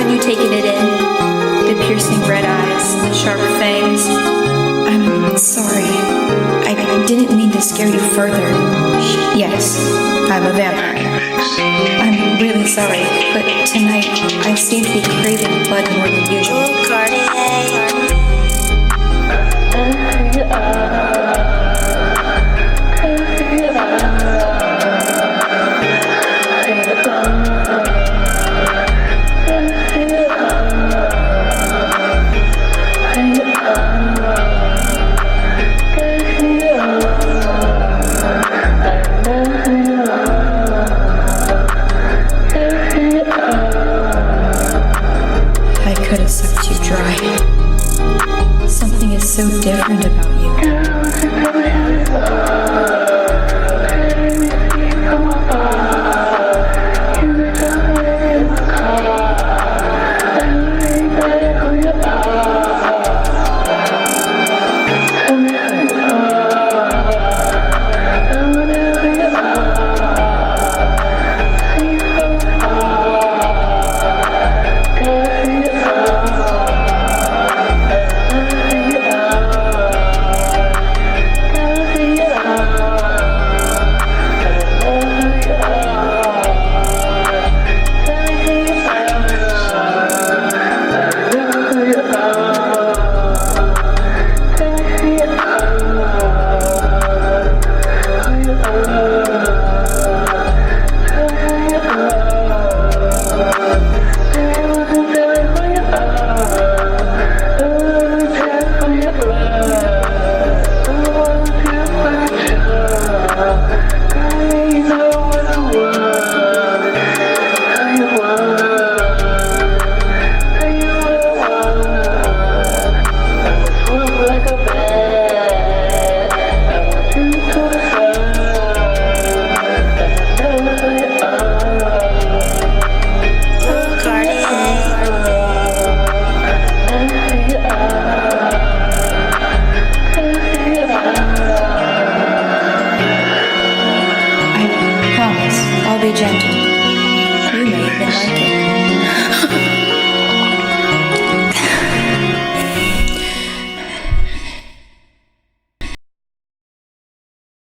you taken it in? The piercing red eyes, the sharp fangs. I'm sorry. I didn't mean to scare you further. Yes, I'm a vampire. I'm really sorry, but tonight I seem to be craving blood more than usual. I could have sucked you dry. Something is so different about you.